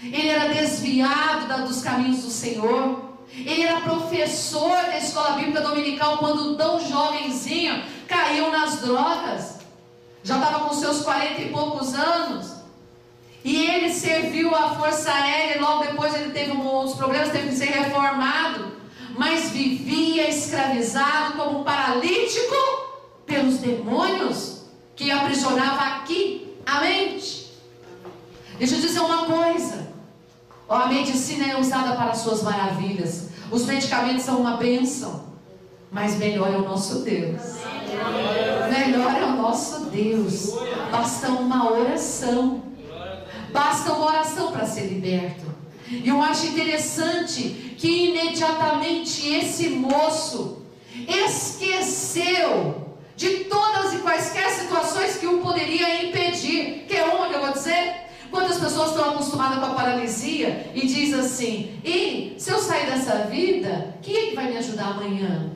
S1: Ele era desviado dos caminhos do Senhor. Ele era professor da escola bíblica dominical quando tão jovenzinho caiu nas drogas. Já estava com seus 40 e poucos anos. E ele serviu a Força Aérea e logo depois ele teve uns problemas, teve que ser reformado. Mas vivia escravizado como paralítico pelos demônios que aprisionava aqui a mente. Deixa eu dizer uma coisa. A medicina é usada para as suas maravilhas. Os medicamentos são uma bênção. Mas melhor é o nosso Deus. Melhor é o nosso Deus. Basta uma oração. Basta uma oração para ser liberto. E eu acho interessante que imediatamente esse moço esqueceu de todas e quaisquer situações que o poderia impedir. Que é uma que eu vou dizer? Quantas pessoas estão acostumadas com a paralisia e diz assim: e se eu sair dessa vida, quem é que vai me ajudar amanhã?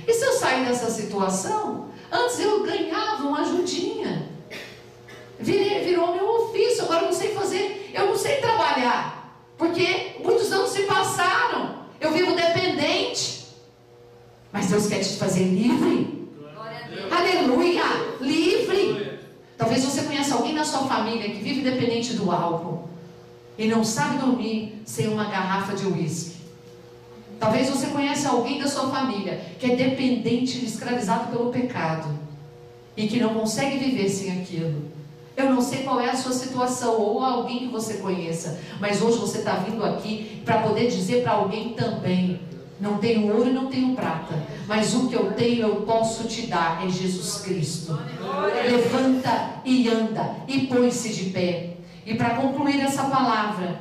S1: E se eu sair dessa situação? Antes eu ganhava uma ajudinha, virou meu ofício, agora eu não sei fazer, eu não sei trabalhar, porque muitos anos se passaram, eu vivo dependente. Mas Deus quer te fazer livre. Aleluia, livre. Talvez você conheça alguém na sua família que vive dependente do álcool e não sabe dormir sem uma garrafa de uísque. Talvez você conheça alguém da sua família que é dependente, escravizado pelo pecado e que não consegue viver sem aquilo. Eu não sei qual é a sua situação ou alguém que você conheça, mas hoje você está vindo aqui para poder dizer para alguém também: não tenho ouro e não tenho prata, mas o que eu tenho eu posso te dar, é Jesus Cristo. Levanta e anda e põe-se de pé. E para concluir essa palavra,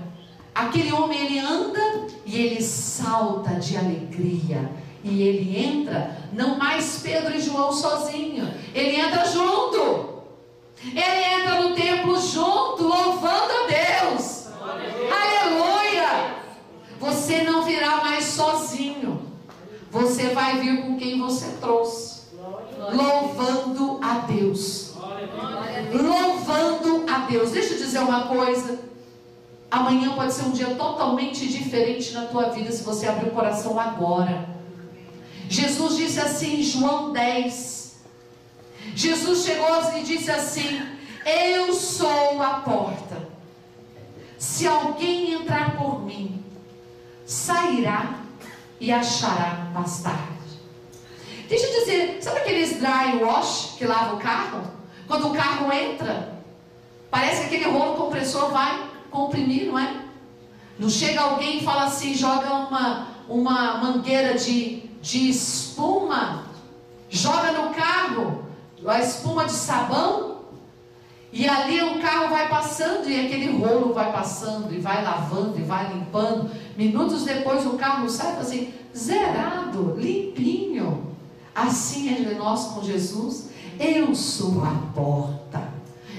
S1: aquele homem, ele anda e ele salta de alegria. E ele entra, não mais Pedro e João sozinho, ele entra junto. Ele entra no templo junto, louvando a Deus. Aleluia! Você não virá mais sozinho. Você vai vir com quem você trouxe. Louvando a Deus. Louvando a Deus. Deixa eu dizer uma coisa. Amanhã pode ser um dia totalmente diferente na tua vida se você abrir o coração agora. Jesus disse assim em João 10. Jesus chegou e disse assim: eu sou a porta. Se alguém entrar por mim, sairá e achará pastagem. Deixa eu dizer, sabe aqueles dry wash que lava o carro? Quando o carro entra, parece que aquele rolo compressor vai comprimir, não é? Não chega alguém e fala assim, joga uma mangueira de espuma, joga no carro a espuma de sabão, e ali o carro vai passando e aquele rolo vai passando e vai lavando e vai limpando. Minutos depois o carro sai assim, zerado, limpinho. Assim é nós com Jesus. Eu sou a porta.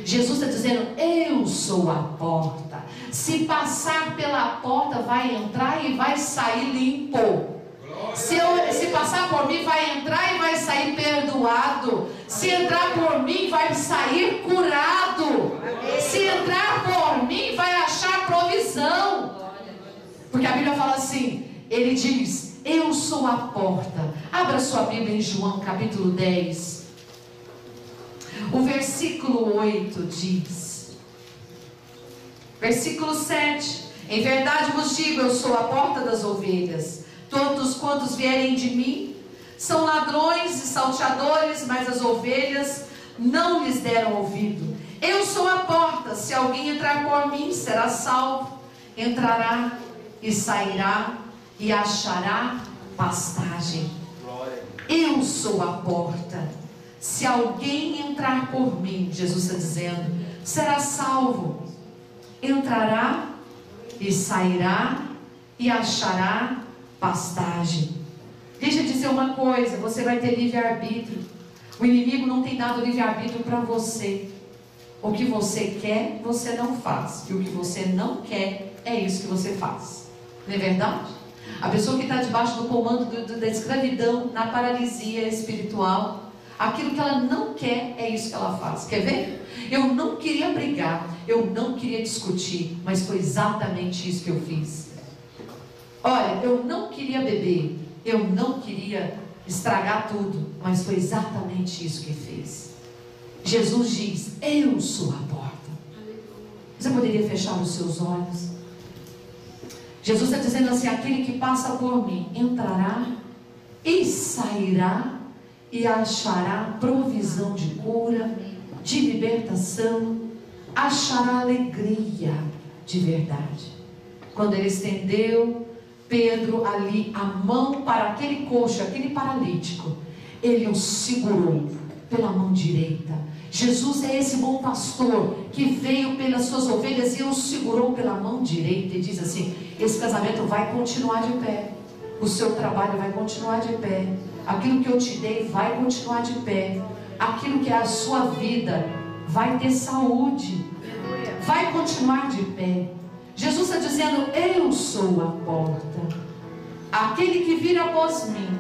S1: Jesus está dizendo: eu sou a porta. Se passar pela porta, vai entrar e vai sair limpo. Se passar por mim, vai entrar e vai sair perdoado. Se entrar por mim, vai sair curado. Se entrar por mim, vai achar provisão. Porque a Bíblia fala assim, ele diz: eu sou a porta. Abra sua Bíblia em João capítulo 10. O versículo 8 diz, versículo 7: em verdade vos digo, eu sou a porta das ovelhas. Todos quantos vierem de mim são ladrões e salteadores, mas as ovelhas não lhes deram ouvido. Eu sou a porta, se alguém entrar por mim, será salvo. Entrará e sairá e achará pastagem. Eu sou a porta. Se alguém entrar por mim, Jesus está dizendo, será salvo. Entrará e sairá e achará pastagem. Deixa eu dizer uma coisa, você vai ter livre-arbítrio. O inimigo não tem dado livre-arbítrio para você. O que você quer, você não faz. E o que você não quer, é isso que você faz. Não é verdade? A pessoa que está debaixo do comando da escravidão, na paralisia espiritual, aquilo que ela não quer, é isso que ela faz. Quer ver? Eu não queria brigar, eu não queria discutir, mas foi exatamente isso que eu fiz. Olha, eu não queria beber, eu não queria estragar tudo, mas foi exatamente isso que fez. Jesus diz: eu sou a porta. Você poderia fechar os seus olhos? Jesus está dizendo assim: aquele que passa por mim entrará e sairá e achará provisão de cura, de libertação, achará alegria de verdade. Quando ele estendeu, Pedro, ali a mão para aquele coxo, aquele paralítico, ele o segurou pela mão direita. Jesus é esse bom pastor que veio pelas suas ovelhas e o segurou pela mão direita e diz assim: esse casamento vai continuar de pé, o seu trabalho vai continuar de pé, aquilo que eu te dei vai continuar de pé, aquilo que é a sua vida vai ter saúde, vai continuar de pé. Jesus está dizendo: eu sou a porta. Aquele que vir após mim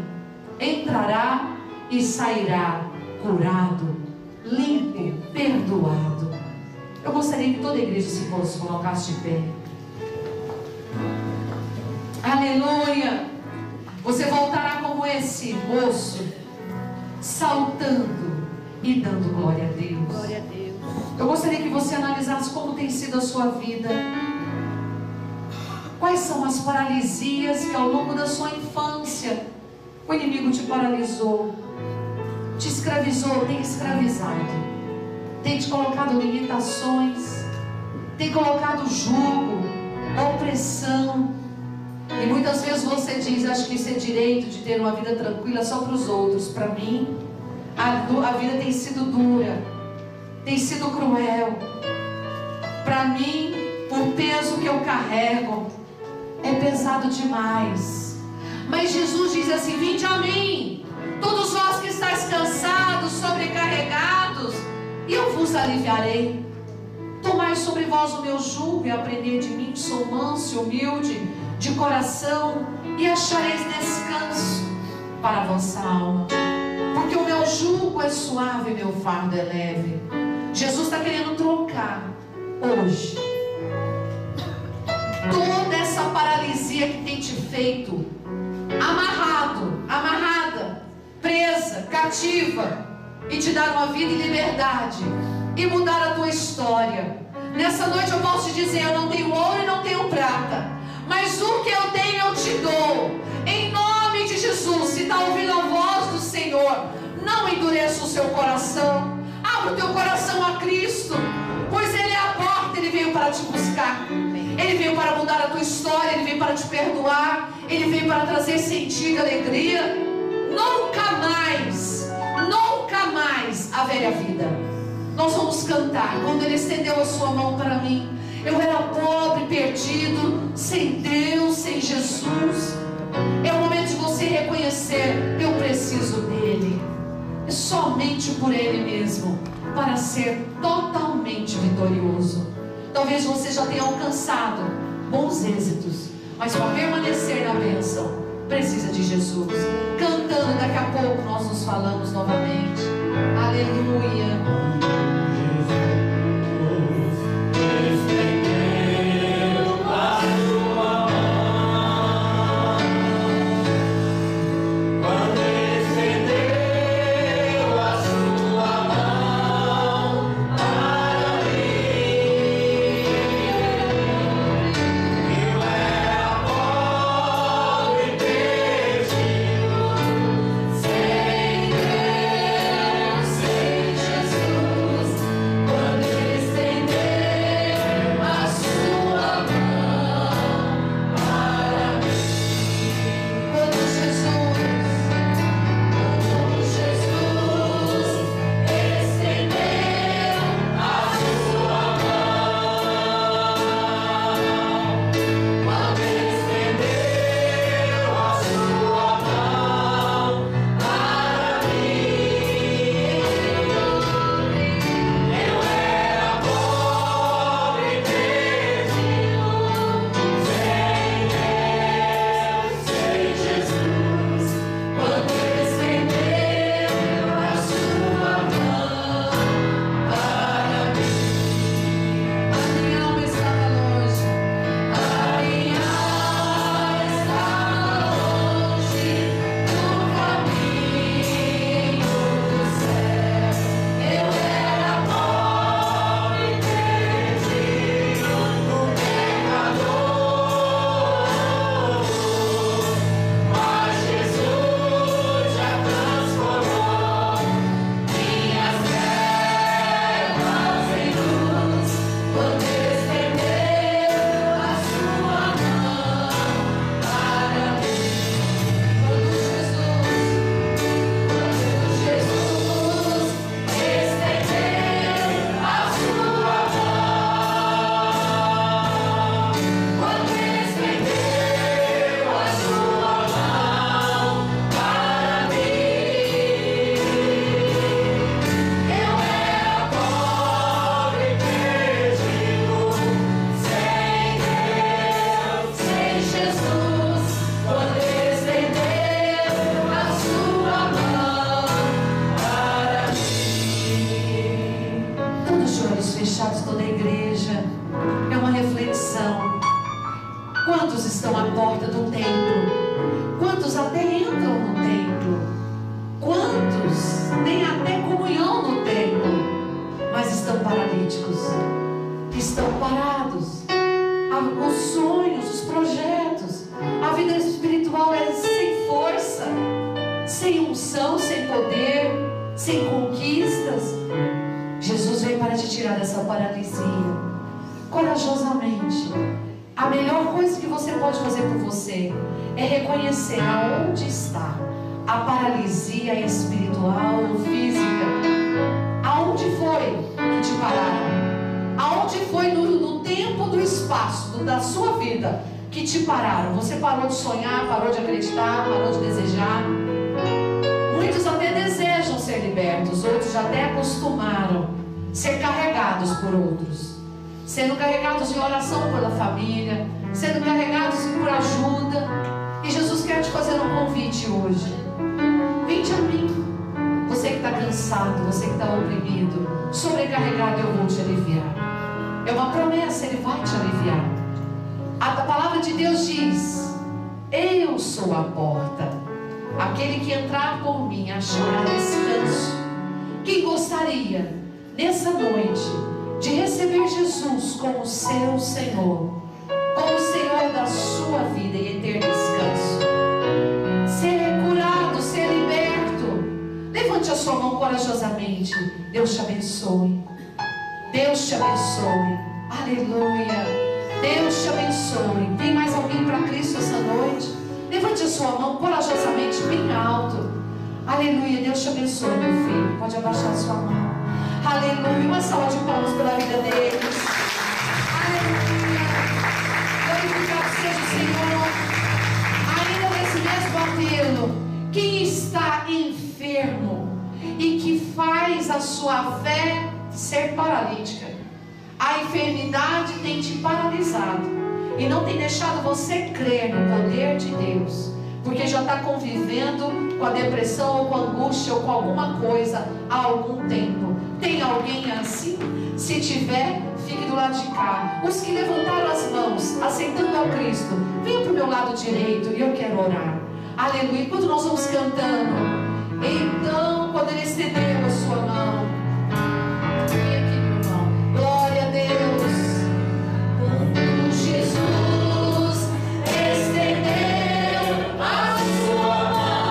S1: entrará e sairá curado, limpo, perdoado. Eu gostaria que toda a igreja se colocasse de pé. Aleluia. Você voltará como esse moço, saltando e dando glória a Deus.
S2: Glória a Deus.
S1: Eu gostaria que você analisasse como tem sido a sua vida. Quais são as paralisias que ao longo da sua infância o inimigo te paralisou, te escravizou, tem escravizado, tem te colocado limitações, tem colocado jugo, opressão. E muitas vezes você diz: acho que isso é direito de ter uma vida tranquila só para os outros. Para mim, a vida tem sido dura, tem sido cruel. Para mim, o peso que eu carrego é pesado demais. Mas Jesus diz assim: vinde a mim, todos vós que estáis cansados, sobrecarregados, e eu vos aliviarei. Tomai sobre vós o meu jugo e aprendei de mim, que sou manso e humilde de coração, e achareis descanso para a vossa alma, porque o meu jugo é suave e meu fardo é leve. Jesus está querendo trocar hoje toda essa paralisia que tem te feito amarrado, amarrada, presa, cativa, e te dar uma vida em liberdade e mudar a tua história. Nessa noite eu posso te dizer: eu não tenho ouro e não tenho prata, mas o que eu tenho eu te dou, em nome de Jesus. Se está ouvindo a voz do Senhor, não endureça o seu coração, abra o teu coração a Cristo, pois Ele é a porta. Ele veio para te buscar, Ele veio para mudar a tua história, Ele veio para te perdoar, Ele veio para trazer sentido e alegria. Nunca mais a velha vida. Nós vamos cantar: quando Ele estendeu a sua mão para mim, eu era pobre, perdido, sem Deus, sem Jesus. É o momento de você reconhecer: eu preciso dEle, e somente por Ele mesmo, para ser totalmente vitorioso. Talvez você já tenha alcançado bons êxitos, mas para permanecer na bênção, precisa de Jesus. Cantando, daqui a pouco nós nos falamos novamente. Aleluia.
S3: Sem Deus, sem Jesus.
S1: Quantos estão à porta do templo? Quantos até entram no templo? Quantos têm até comunhão no templo, mas estão paralíticos? Estão parados. Os sonhos, os projetos, a vida espiritual é sem força, sem unção, sem poder, sem conquistas. Jesus veio para te tirar dessa paralisia. Corajosamente. A melhor coisa que você pode fazer por você é reconhecer aonde está a paralisia espiritual ou física. Aonde foi que te pararam? Aonde foi no tempo do espaço da sua vida que te pararam? Você parou de sonhar, parou de acreditar, parou de desejar. Muitos até desejam ser libertos, outros já até acostumaram ser carregados por outros, sendo carregados em oração pela família, sendo carregados por ajuda. E Jesus quer te fazer um convite hoje. Vinde a mim, você que está cansado, você que está oprimido, sobrecarregado, eu vou te aliviar. É uma promessa, Ele vai te aliviar. A palavra de Deus diz: eu sou a porta, aquele que entrar por mim achará descanso. Quem gostaria nessa noite de receber Jesus como seu Senhor, como o Senhor da sua vida e ter descanso, ser curado, ser liberto? Levante a sua mão corajosamente. Deus te abençoe. Deus te abençoe. Aleluia. Deus te abençoe. Tem mais alguém para Cristo essa noite? Levante a sua mão corajosamente, bem alto. Aleluia. Deus te abençoe, meu filho. Pode abaixar a sua mão. Aleluia. Uma salva de palmas pela vida deles. Aleluia. Glorificado seja o Senhor. Ainda nesse mesmo apelo, quem está enfermo e que faz a sua fé ser paralítica, a enfermidade tem te paralisado e não tem deixado você crer no poder de Deus, porque já está convivendo com a depressão ou com a angústia ou com alguma coisa há algum tempo. Tem alguém assim? Se tiver, fique do lado de cá. Os que levantaram as mãos aceitando ao Cristo, venham para o meu lado direito e eu quero orar. Aleluia. Enquanto nós vamos cantando, então, quando Ele estendeu a sua mão, vem aqui, meu irmão. Glória a Deus. Quando Jesus estendeu a sua mão,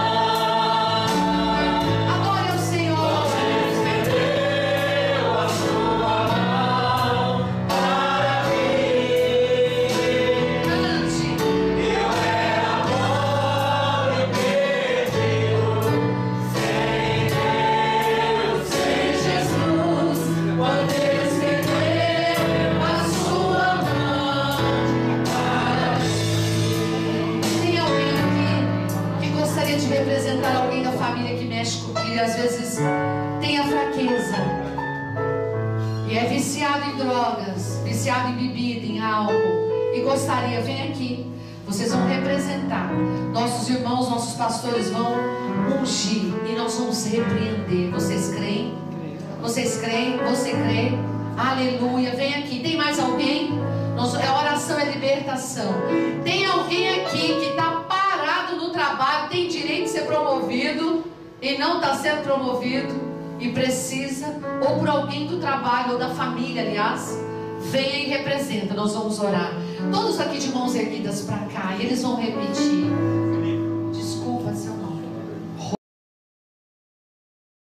S1: adore ao Senhor. Estendeu a sua mão para mim. Cante. Eu era pobre e perdido, sem Deus, sem Jesus. Quando Ele estendeu a sua mão para mim. Tem alguém aqui que gostaria de representar alguém da família que mexe com que às vezes tem a fraqueza e é viciado em drogas, viciado em bebida, em álcool, e gostaria, vem aqui. Vocês vão representar. Nossos irmãos, nossos pastores vão ungir e nós vamos repreender. Vocês creem? Vocês creem? Você crê? Aleluia. Vem aqui. Tem mais alguém? A oração é libertação. Tem alguém aqui que está parado no trabalho, tem direito de ser promovido e não está sendo promovido e precisa, ou por alguém do trabalho ou da família, aliás, venha e representa. Nós vamos orar. Todos aqui de mãos erguidas para cá, e eles vão repetir. Desculpa, seu nome.